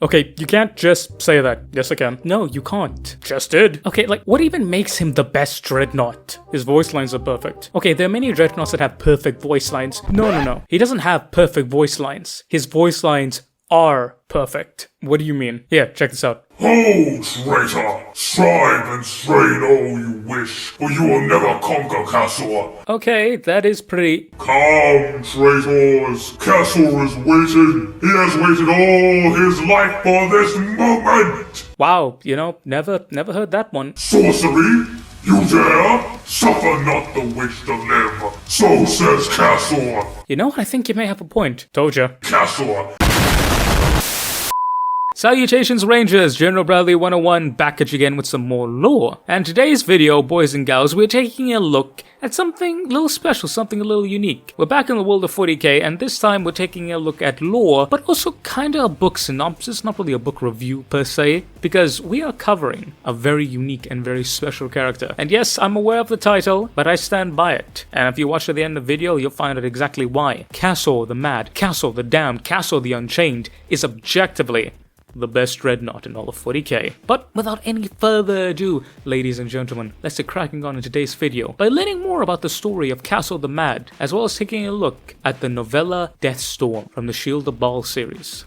Okay, you can't just say that. Yes, I can. No, you can't. Just did. Okay, like, what even makes him the best Dreadnought? His voice lines are perfect. Okay, there are many Dreadnoughts that have perfect voice lines. No. He doesn't have perfect voice lines. His voice lines are perfect. What do you mean? Here, check this out. Ho, traitor! Strive and strain all you wish, for you will never conquer Cassor. Okay, that is pretty... Come, traitors! Cassor is waiting! He has waited all his life for this moment! Wow, never heard that one. Sorcery? You dare? Suffer not the wish to live. So says Cassor. You know what? I think you may have a point. Told ya. Cassor. Salutations Rangers, General Bradley 101 back at you again with some more lore. And today's video, boys and gals, we're taking a look at something a little special, something a little unique. We're back in the world of 40k, and this time we're taking a look at lore, but also kinda a book synopsis, not really a book review per se, because we are covering a very unique and very special character. And yes, I'm aware of the title, but I stand by it. And if you watch to the end of the video, you'll find out exactly why. Cassor the Mad, Cassor the Damned, Cassor the Unchained is objectively the best Dreadnought in all of 40k. But without any further ado, ladies and gentlemen, let's get cracking on in today's video by learning more about the story of Cassor the Mad, as well as taking a look at the novella Deathstorm from the Shield of Baal series.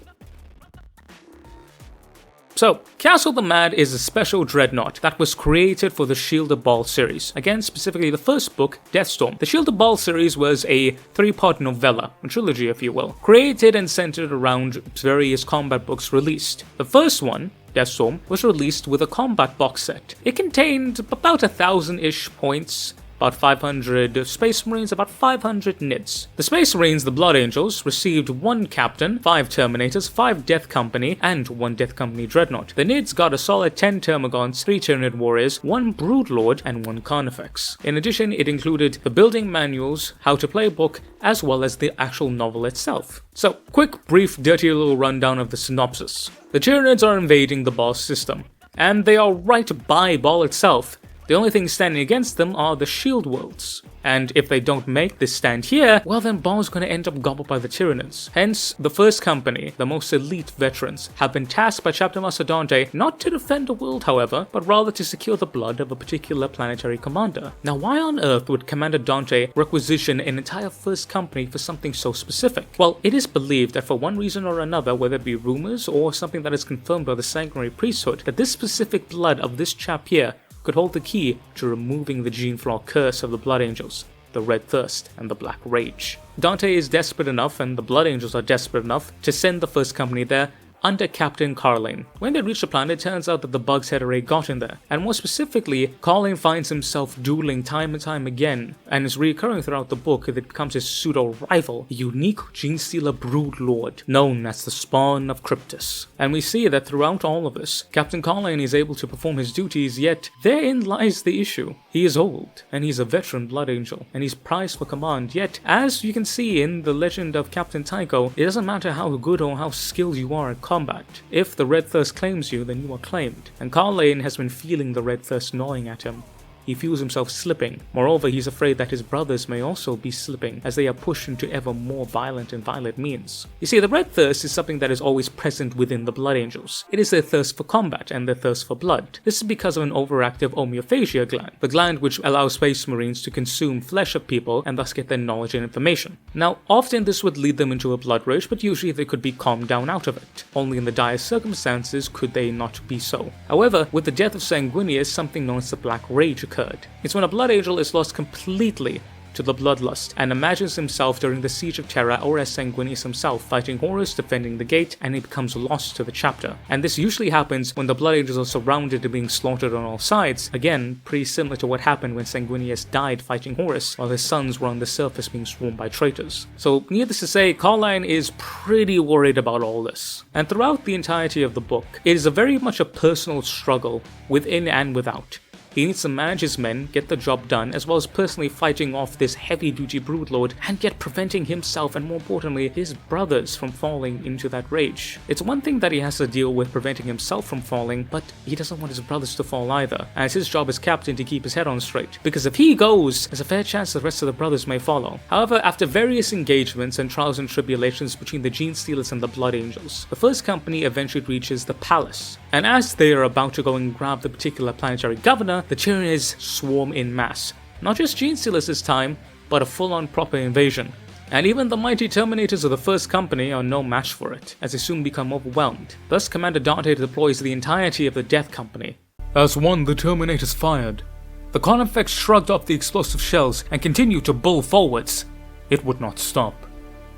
So, Cassor the Mad is a special dreadnought that was created for the Shield of Baal series. Again, specifically the first book, Deathstorm. The Shield of Baal series was a three-part novella, a trilogy if you will, created and centered around various combat books released. The first one, Deathstorm, was released with a combat box set. It contained about 1,000-ish points, about 500 Space Marines, about 500 Nids. The Space Marines, the Blood Angels, received 1 Captain, 5 Terminators, 5 Death Company, and 1 Death Company Dreadnought. The Nids got a solid 10 Termagants, 3 Tyranid Warriors, 1 Broodlord, and 1 Carnifex. In addition, it included the building manuals, how to play book, as well as the actual novel itself. So, quick, brief, dirty little rundown of the synopsis. The Tyranids are invading the Baal system, and they are right by Baal itself. The only thing standing against them are the Shield Worlds, and if they don't make this stand here, well then Baal's gonna end up gobbled by the Tyranids. Hence, the first company, the most elite veterans, have been tasked by Chapter Master Dante not to defend the world however, but rather to secure the blood of a particular planetary commander. Now why on earth would Commander Dante requisition an entire first company for something so specific? Well, it is believed that for one reason or another, whether it be rumors or something that is confirmed by the Sanguinary Priesthood, that this specific blood of this chap here could hold the key to removing the gene flaw curse of the Blood Angels, the Red Thirst, and the Black Rage. Dante is desperate enough, and the Blood Angels are desperate enough, to send the first company there under Captain Carlane. When they reach the planet, it turns out that the bugs had already gotten there, and more specifically, Carlane finds himself dueling time and time again, and is reoccurring throughout the book as it becomes his pseudo-rival, the unique Genestealer Broodlord, known as the Spawn of Kryptus. And we see that throughout all of this, Captain Carlane is able to perform his duties, yet therein lies the issue. He is old, and he's a veteran Blood Angel, and he's prized for command, yet, as you can see in the legend of Captain Tycho, it doesn't matter how good or how skilled you are at combat. If the Red Thirst claims you, then you are claimed. And Carlane has been feeling the Red Thirst gnawing at him. He feels himself slipping. Moreover, he's afraid that his brothers may also be slipping as they are pushed into ever more violent and violent means. You see, the Red Thirst is something that is always present within the Blood Angels. It is their thirst for combat and their thirst for blood. This is because of an overactive homeophagia gland, the gland which allows Space Marines to consume flesh of people and thus get their knowledge and information. Now, often this would lead them into a blood rage, but usually they could be calmed down out of it. Only in the direst circumstances could they not be so. However, with the death of Sanguinius, something known as the Black Rage occurred. It's when a Blood Angel is lost completely to the bloodlust and imagines himself during the Siege of Terra or as Sanguinius himself fighting Horus, defending the gate, and he becomes lost to the chapter. And this usually happens when the Blood Angels are surrounded and being slaughtered on all sides. Again, pretty similar to what happened when Sanguinius died fighting Horus while his sons were on the surface being swarmed by traitors. So needless to say, Carlane is pretty worried about all this. And throughout the entirety of the book, it is very much a personal struggle within and without. He needs to manage his men, get the job done, as well as personally fighting off this heavy-duty broodlord, and yet preventing himself and more importantly, his brothers from falling into that rage. It's one thing that he has to deal with preventing himself from falling, but he doesn't want his brothers to fall either, as his job as captain to keep his head on straight, because if he goes, there's a fair chance the rest of the brothers may follow. However, after various engagements and trials and tribulations between the Gene Stealers and the Blood Angels, the first company eventually reaches the palace, and as they are about to go and grab the particular planetary governor, the Tyranids swarm in mass. Not just Gene Stealers this time, but a full-on proper invasion. And even the mighty Terminators of the first company are no match for it, as they soon become overwhelmed. Thus, Commander Dante deploys the entirety of the Death Company. As one, the Terminators fired. The Carnifex shrugged off the explosive shells and continued to bull forwards. It would not stop.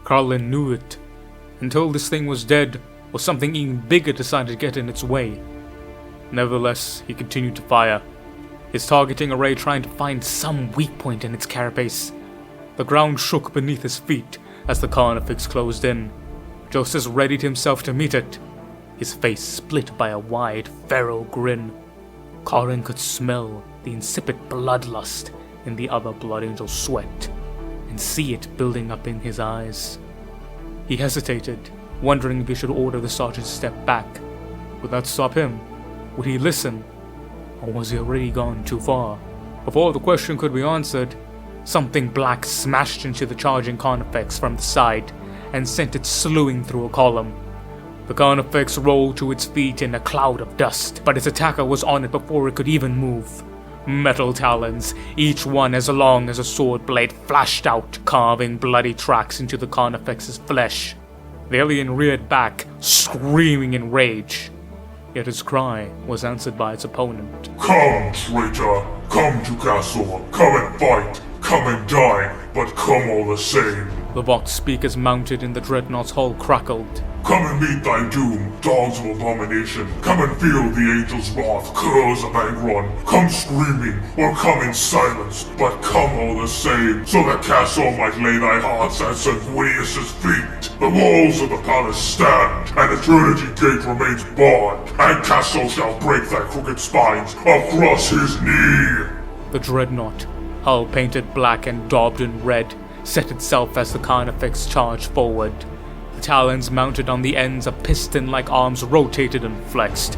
Carlin knew it. Until this thing was dead, or something even bigger decided to get in its way. Nevertheless, he continued to fire, his targeting array trying to find some weak point in its carapace. The ground shook beneath his feet as the Carnifex closed in. Joseph readied himself to meet it, his face split by a wide, feral grin. Carlin could smell the insipid bloodlust in the other Blood Angel's sweat, and see it building up in his eyes. He hesitated, wondering if he should order the sergeant to step back. Would that stop him? Would he listen? Or was he already gone too far? Before the question could be answered, something black smashed into the charging Carnifex from the side and sent it slewing through a column. The Carnifex rolled to its feet in a cloud of dust, but its attacker was on it before it could even move. Metal talons, each one as long as a sword blade, flashed out, carving bloody tracks into the Carnifex's flesh. The alien reared back, screaming in rage. Yet his cry was answered by its opponent. Come, traitor! Come to Cassor! Come and fight! Come and die! But come all the same! The Vox speakers mounted in the Dreadnought's hull crackled. Come and meet thy doom, dogs of abomination. Come and feel the angel's wrath, curs of Angron. Come screaming, or come in silence, but come all the same, so that Cassor might lay thy hearts at Sanguinius' feet. The walls of the palace stand, and eternity gate remains barred, and Cassor shall break thy crooked spines across his knee. The Dreadnought, hull painted black and daubed in red, set itself as the Carnifex charged forward. The talons mounted on the ends of piston-like arms rotated and flexed.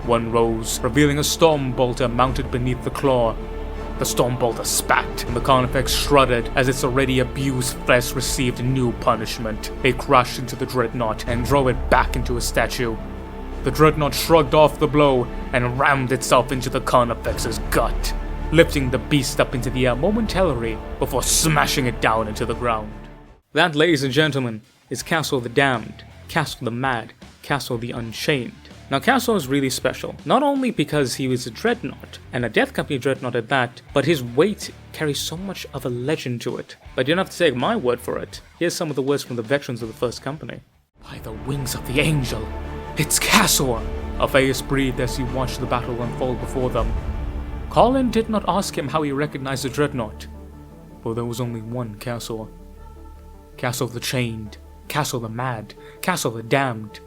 One rose, revealing a storm bolter mounted beneath the claw. The storm bolter spat, and the Carnifex shuddered as its already abused flesh received new punishment. It crashed into the Dreadnought and drove it back into a statue. The Dreadnought shrugged off the blow and rammed itself into the Carnifex's gut, lifting the beast up into the air momentarily before smashing it down into the ground. That, ladies and gentlemen, is Cassor the Damned, Cassor the Mad, Cassor the Unchained. Now, Cassor is really special, not only because he was a Dreadnought, and a Death Company Dreadnought at that, but his weight carries so much of a legend to it. But you don't have to take my word for it. Here's some of the words from the veterans of the first company. By the wings of the angel, it's Cassor! Alpheus breathed as he watched the battle unfold before them. Colin did not ask him how he recognized the Dreadnought, for there was only one Cassor. Cassor the Chained, Cassor the Mad, Cassor the Damned.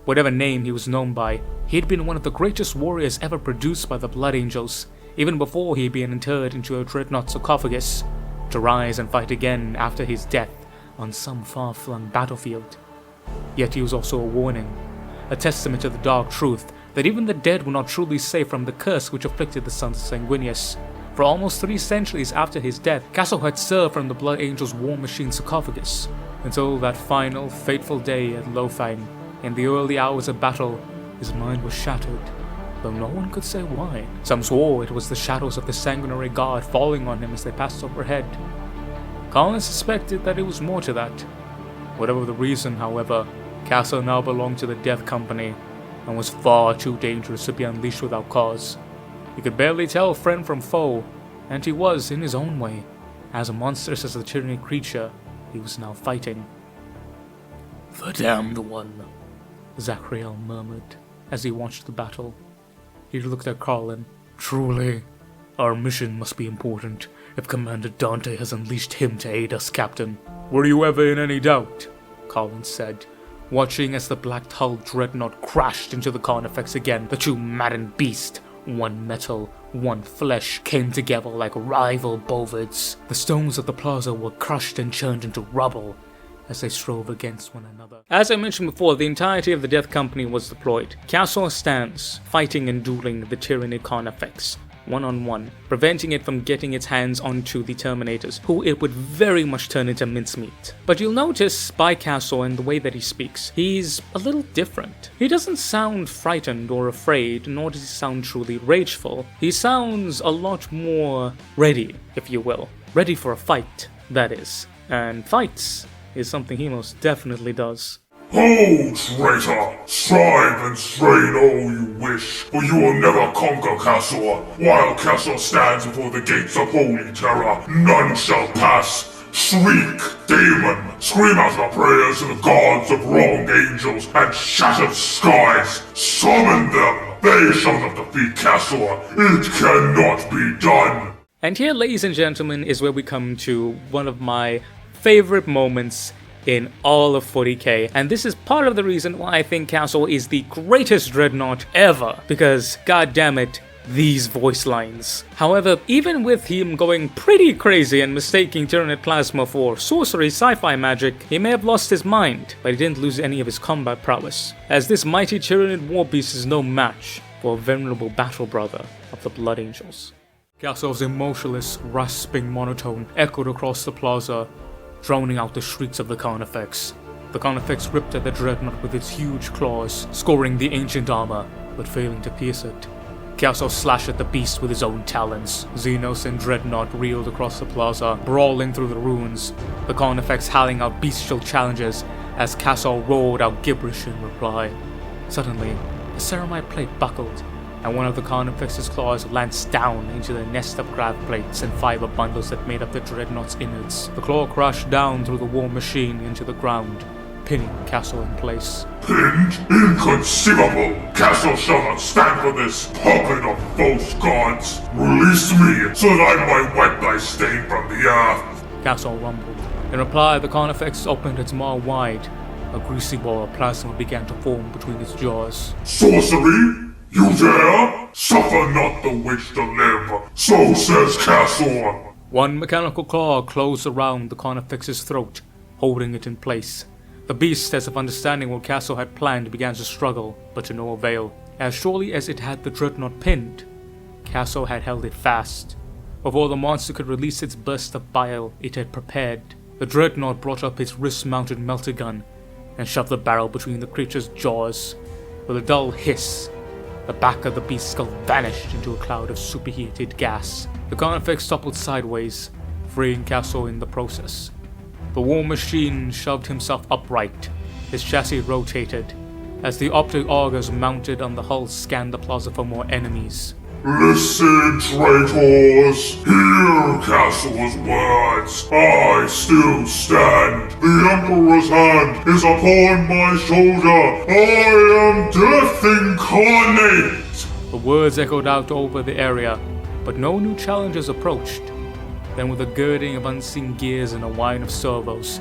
Whatever name he was known by, he had been one of the greatest warriors ever produced by the Blood Angels, even before he had been interred into a Dreadnought sarcophagus, to rise and fight again after his death on some far-flung battlefield. Yet he was also a warning, a testament to the dark truth that even the dead were not truly safe from the curse which afflicted the sons of Sanguinius. For almost 3 centuries after his death, Cassor had served from the Blood Angels' war machine sarcophagus, until that final, fateful day at Lothine. In the early hours of battle, his mind was shattered, though no one could say why. Some swore it was the shadows of the sanguinary god falling on him as they passed overhead. Colin suspected that it was more to that. Whatever the reason, however, Cassor now belonged to the Death Company, and was far too dangerous to be unleashed without cause. He could barely tell friend from foe, and he was, in his own way, as monstrous as the tyranny creature he was now fighting. "The damned one," Zachriel murmured as he watched the battle. He looked at Carlin. "Truly, our mission must be important if Commander Dante has unleashed him to aid us, Captain." "Were you ever in any doubt?" Carlin said, watching as the black-hulled Dreadnought crashed into the Carnifex again, the two maddened beasts one metal, one flesh, came together like rival bovids. The stones of the plaza were crushed and churned into rubble as they strove against one another. As I mentioned before, the entirety of the Death Company was deployed. Cassor stands, fighting and dueling the tyrannic Carnifex, one-on-one, preventing it from getting its hands onto the Terminators, who it would very much turn into mincemeat. But you'll notice by Cassor and the way that he speaks, he's a little different. He doesn't sound frightened or afraid, nor does he sound truly rageful. He sounds a lot more ready, if you will. Ready for a fight, that is. And fights is something he most definitely does. Ho, traitor! Strive and strain all you wish, for you will never conquer Cassor. While Cassor stands before the gates of holy terror, none shall pass. Shriek, demon! Scream out your prayers to the gods of wronged angels and shattered skies! Summon them! They shall not defeat Cassor! It cannot be done! And here, ladies and gentlemen, is where we come to one of my favorite moments in all of 40k, and this is part of the reason why I think Cassor is the greatest dreadnought ever, because god damn it, these voice lines. However, even with him going pretty crazy and mistaking Tyranid Plasma for sorcery sci-fi magic, he may have lost his mind, but he didn't lose any of his combat prowess, as this mighty Tyranid warbeast is no match for a venerable battle brother of the Blood Angels. Cassor's emotionless, rasping monotone echoed across the plaza, drowning out the shrieks of the Carnifex. The Carnifex ripped at the Dreadnought with its huge claws, scoring the ancient armor, but failing to pierce it. Cassor slashed at the beast with his own talons. Xenos and Dreadnought reeled across the plaza, brawling through the ruins, the Carnifex howling out bestial challenges as Cassor roared out gibberish in reply. Suddenly, the ceramite plate buckled, and one of the Carnifex's claws lanced down into the nest of grav plates and fiber bundles that made up the Dreadnought's innards. The claw crashed down through the war machine into the ground, pinning Cassor in place. Pinned? Inconceivable! Cassor shall not stand for this, puppet of false gods! Release me, so that I might wipe thy stain from the earth! Cassor rumbled. In reply, the Carnifex opened its maw wide. A greasy ball of plasma began to form between its jaws. Sorcery? You dare? Suffer not the witch to live, so says Cassor! One mechanical claw closed around the Carnifex's throat, holding it in place. The beast, as if understanding what Cassor had planned, began to struggle, but to no avail. As surely as it had the Dreadnought pinned, Cassor had held it fast. Before the monster could release its burst of bile it had prepared, the Dreadnought brought up its wrist-mounted melter gun and shoved the barrel between the creature's jaws. With a dull hiss, the back of the beast's skull vanished into a cloud of superheated gas. The Carnifex toppled sideways, freeing Cassor in the process. The war machine shoved himself upright. His chassis rotated, as the optic augers mounted on the hull scanned the plaza for more enemies. Listen, traitors! Hear Cassor's words! I still stand! The Emperor's hand is upon my shoulder! I am Death Incarnate! The words echoed out over the area, but no new challengers approached. Then with a girding of unseen gears and a whine of servos,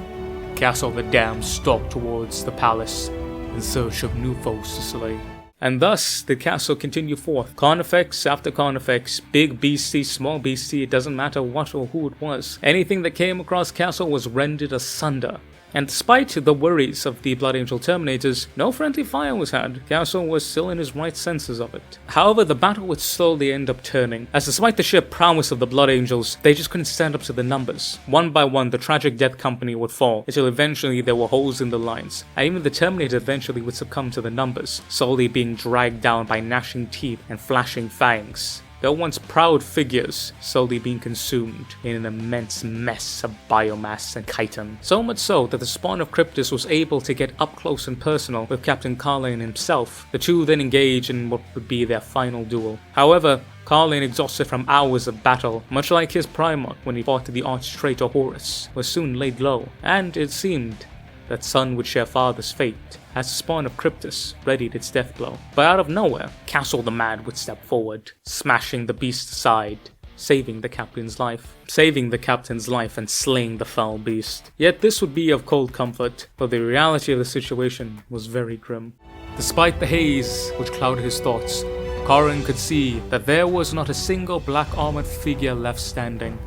Cassor the Damned stalked towards the palace in search of new foes to slay. And thus did Cassor continue forth, Carnifex after Carnifex, big beastie, small beastie, it doesn't matter what or who it was. Anything that came across Cassor was rendered asunder. And despite the worries of the Blood Angel Terminators, no friendly fire was had. Cassor was still in his right senses of it. However, the battle would slowly end up turning, as despite the sheer prowess of the Blood Angels, they just couldn't stand up to the numbers. One by one, the tragic Death Company would fall, until eventually there were holes in the lines, and even the Terminator eventually would succumb to the numbers, slowly being dragged down by gnashing teeth and flashing fangs. Their once proud figures slowly being consumed in an immense mess of biomass and chitin. So much so that the spawn of Cryptus was able to get up close and personal with Captain Carlin himself. The two then engaged in what would be their final duel. However, Carlin, exhausted from hours of battle, much like his Primarch when he fought the arch-traitor Horus, was soon laid low, and it seemed that son would share father's fate, as the spawn of Cryptus readied its death blow. But out of nowhere, Cassor the Mad would step forward, smashing the beast aside, saving the captain's life. And slaying the foul beast. Yet this would be of cold comfort, but the reality of the situation was very grim. Despite the haze which clouded his thoughts, Karin could see that there was not a single black armored figure left standing.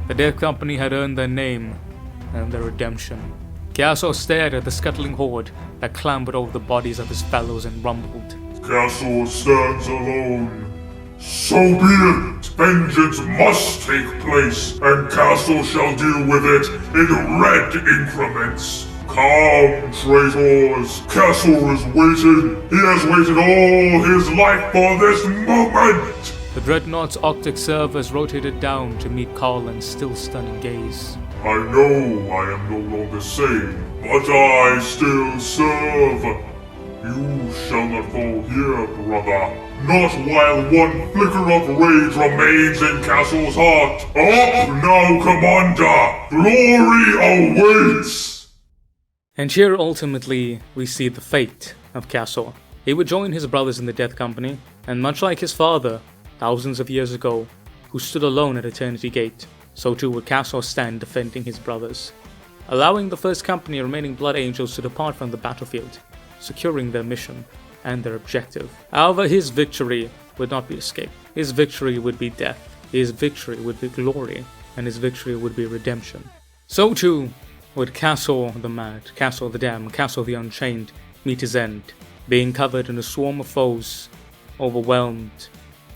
The Death Company had earned their name and their redemption. Cassor stared at the scuttling horde that clambered over the bodies of his fellows and rumbled. Cassor stands alone. So be it! Vengeance must take place, and Cassor shall deal with it in red increments. Come, traitors. Cassor is waiting. He has waited all his life for this moment! The Dreadnought's Arctic servers rotated down to meet Carlin's still stunning gaze. I know I am no longer sane, but I still serve. You shall not fall here, brother. Not while one flicker of rage remains in Cassor's heart. Up now, Commander! Glory awaits! And here ultimately we see the fate of Cassor. He would join his brothers in the Death Company, and much like his father, thousands of years ago, who stood alone at Eternity Gate, so too would Cassor stand defending his brothers, allowing the first company remaining Blood Angels to depart from the battlefield, securing their mission and their objective. However, his victory would not be escape. His victory would be death. His victory would be glory, and his victory would be redemption. So too would Cassor the Mad, Cassor the Damned, Cassor the Unchained meet his end, being covered in a swarm of foes, overwhelmed,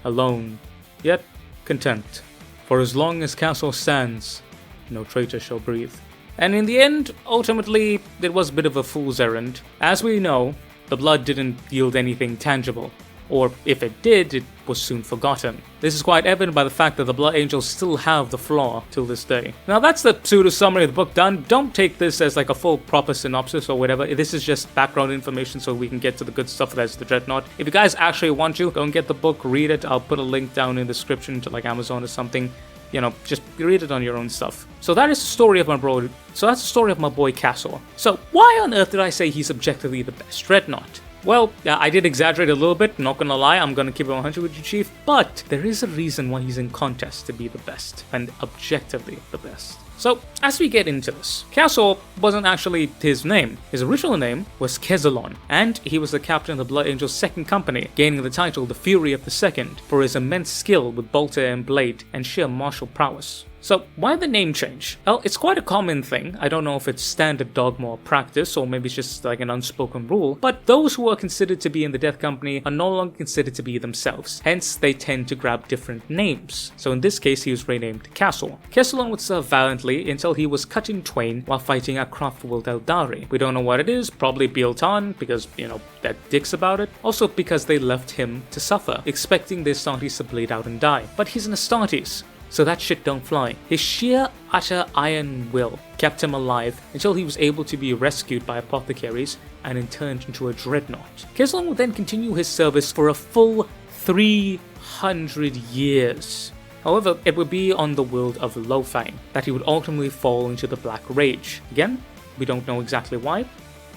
alone, yet content. For as long as Cassor stands, no traitor shall breathe. And in the end, ultimately, it was a bit of a fool's errand. As we know, the blood didn't yield anything tangible, or if it did, it was soon forgotten. This is quite evident by the fact that the Blood Angels still have the flaw till this day. Now that's the pseudo-summary of the book done. Don't take this as like a full proper synopsis or whatever. This is just background information so we can get to the good stuff that's the Dreadnought. If you guys actually want to, go and get the book, read it. I'll put a link down in the description to like Amazon or something. You know, just read it on your own stuff. So that is the story of my bro. So that's the story of my boy Cassor. So why on earth did I say he's objectively the best Dreadnought? Well, I did exaggerate a little bit, not gonna lie, I'm gonna keep it 100 with you, Chief, but there is a reason why he's in contest to be the best, and objectively the best. So, as we get into this, Cassor wasn't actually his name. His original name was Kezalon, and he was the captain of the Blood Angels' second company, gaining the title the Fury of the Second for his immense skill with bolter and blade and sheer martial prowess. So, why the name change? Well, it's quite a common thing. I don't know if it's standard dogma or practice, or maybe it's just like an unspoken rule, but those who are considered to be in the Death Company are no longer considered to be themselves. Hence, they tend to grab different names. So in this case, he was renamed Cassor. Kezalon would serve valiantly until he was cut in twain while fighting at Craftworld Eldari. We don't know what it is, probably Biltan, because, you know, they're dicks about it. Also because they left him to suffer, expecting the Astartes to bleed out and die. But he's an Astartes, so that shit don't fly. His sheer, utter iron will kept him alive until he was able to be rescued by apothecaries and then turned into a dreadnought. Kezalon would then continue his service for a full 300 years. However, it would be on the world of Lothain that he would ultimately fall into the Black Rage. Again, we don't know exactly why.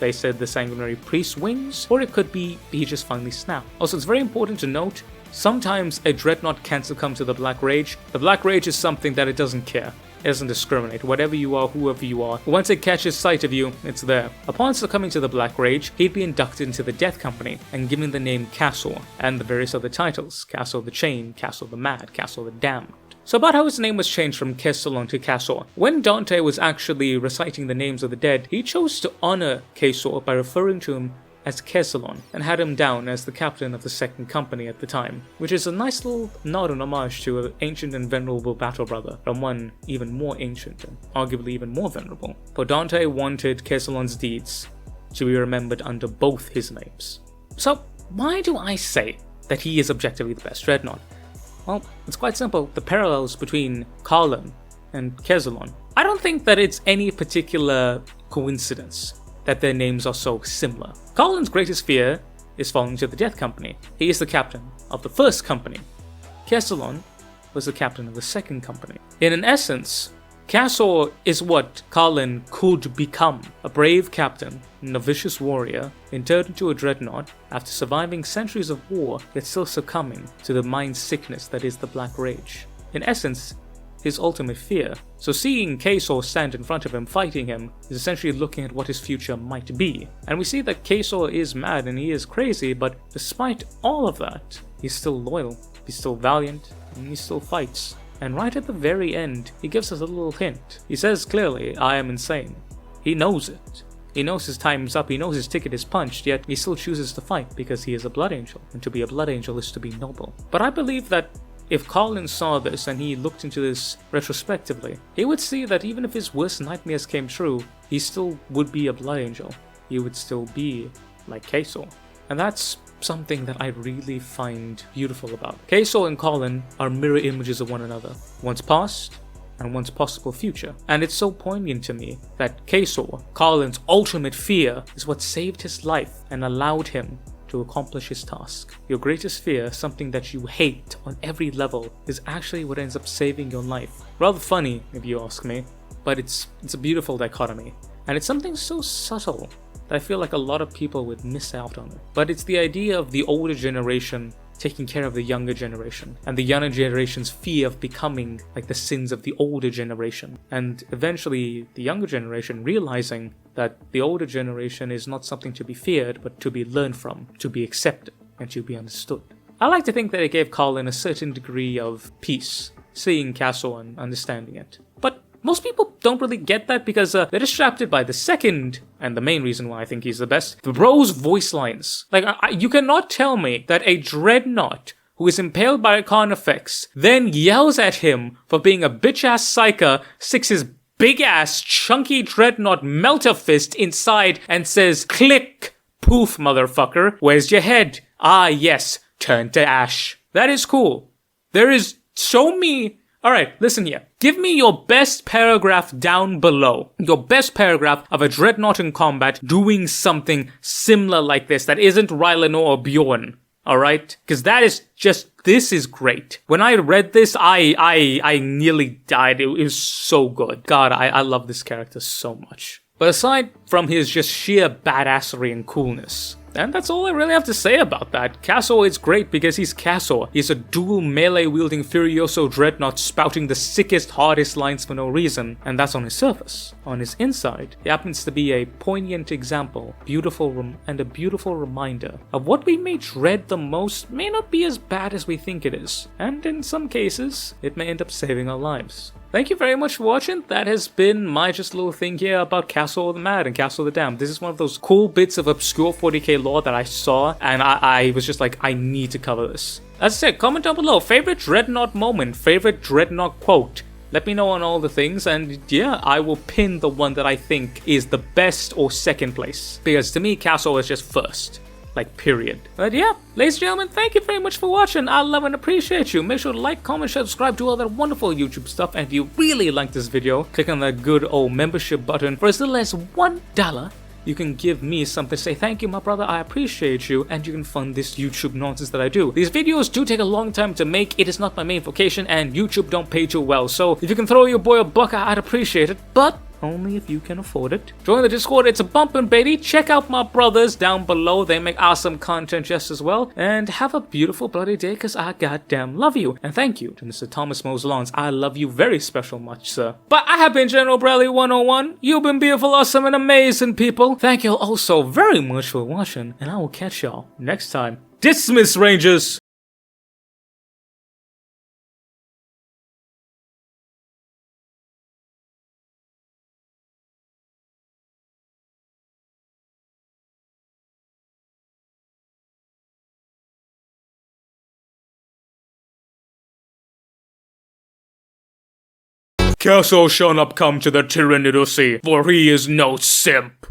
They said the sanguinary priest wings, or it could be he just finally snapped. Also, it's very important to note, sometimes a dreadnought can succumb to the Black Rage. The Black Rage is something that it doesn't care. It doesn't discriminate. Whatever you are, whoever you are, once it catches sight of you, it's there. Upon succumbing to the Black Rage, he'd be inducted into the Death Company and given the name Cassor and the various other titles: Cassor the Chained, Cassor the Mad, Cassor the Damned. So about how his name was changed from Kezalon to Cassor. When Dante was actually reciting the names of the dead, he chose to honor Cassor by referring to him as Kezalon and had him down as the captain of the second company at the time, which is a nice little nod and homage to an ancient and venerable battle brother from one even more ancient and arguably even more venerable. For Dante wanted Kezalon's deeds to be remembered under both his names. So why do I say that he is objectively the best Dreadnought? Well, it's quite simple. The parallels between Carlin and Kezalon. I don't think that it's any particular coincidence that their names are so similar. Carlin's greatest fear is falling to the Death Company. He is the captain of the first company. Kezalon was the captain of the second company. In an essence, Cassor is what Carlin could become: a brave captain and a vicious warrior, turned into a dreadnought after surviving centuries of war, yet still succumbing to the mind sickness that is the Black Rage. In essence, his ultimate fear. So seeing Cassor stand in front of him fighting him is essentially looking at what his future might be. And we see that Cassor is mad and he is crazy, but despite all of that, he's still loyal, he's still valiant, and he still fights. And right at the very end, he gives us a little hint. He says clearly, I am insane. He knows it. He knows his time's up, he knows his ticket is punched, yet he still chooses to fight because he is a Blood Angel, and to be a Blood Angel is to be noble. But I believe that if Colin saw this and he looked into this retrospectively, he would see that even if his worst nightmares came true, he still would be a Blood Angel. He would still be like Cassor. And that's something that I really find beautiful about. Cassor and Colin are mirror images of one another, one's past and one's possible future. And it's so poignant to me that Cassor, Colin's ultimate fear, is what saved his life and allowed him to accomplish his task. Your greatest fear, something that you hate on every level, is actually what ends up saving your life. Rather funny, if you ask me, but it's a beautiful dichotomy. And it's something so subtle that I feel like a lot of people would miss out on it. But it's the idea of the older generation taking care of the younger generation, and the younger generation's fear of becoming like the sins of the older generation, and eventually the younger generation realizing that the older generation is not something to be feared, but to be learned from, to be accepted, and to be understood. I like to think that it gave Colin a certain degree of peace, seeing Cassor and understanding it. But most people don't really get that because they're distracted by the second, and the main reason why I think he's the best, the bro's voice lines. Like, you cannot tell me that a Dreadnought who is impaled by a Carnifex then yells at him for being a bitch-ass psyker, sticks his big-ass, chunky Dreadnought melter fist inside and says, click, poof, motherfucker, where's your head? Ah, yes, turn to ash. That is cool. Show me. Alright, listen here. Give me your best paragraph down below. Your best paragraph of a Dreadnought in combat doing something similar like this that isn't Rylan or Bjorn. Alright? Because this is great. When I read this, I nearly died. It was so good. God, I love this character so much. But aside from his just sheer badassery and coolness, and that's all I really have to say about that. Cassor is great because he's Cassor. He's a dual melee-wielding Furioso Dreadnought spouting the sickest, hardest lines for no reason, and that's on his surface. On his inside, he happens to be a poignant example, and a beautiful reminder of what we may dread the most may not be as bad as we think it is, and in some cases, it may end up saving our lives. Thank you very much for watching. That has been my just little thing here about Cassor the Mad and Cassor the Damned. This is one of those cool bits of obscure 40k lore that I saw, and I was just like, I need to cover this. As I said, comment down below, favorite Dreadnought moment, favorite Dreadnought quote. Let me know on all the things, and yeah, I will pin the one that I think is the best or second place. Because to me, Cassor is just first. Like, period. But yeah, ladies and gentlemen, thank you very much for watching. I love and appreciate you. Make sure to like, comment, subscribe to all that wonderful YouTube stuff. And if you really like this video, click on that good old membership button. For as little as $1, you can give me something to say, thank you, my brother, I appreciate you, and you can fund this YouTube nonsense that I do. These videos do take a long time to make. It is not my main vocation, and YouTube don't pay too well. So if you can throw your boy a buck, I'd appreciate it. But only if you can afford it. Join the Discord, it's a bumpin' baby. Check out my brothers down below, they make awesome content just as well. And have a beautiful bloody day, cause I goddamn love you. And thank you to Mr. Thomas Moslons, I love you very special much, sir. But I have been General Bradley 101, you've been beautiful, awesome, and amazing people. Thank you all so very much for watching, and I will catch y'all next time. Dismiss, Rangers! Cassor shall not come to the Tyraniddle Sea, for he is no simp.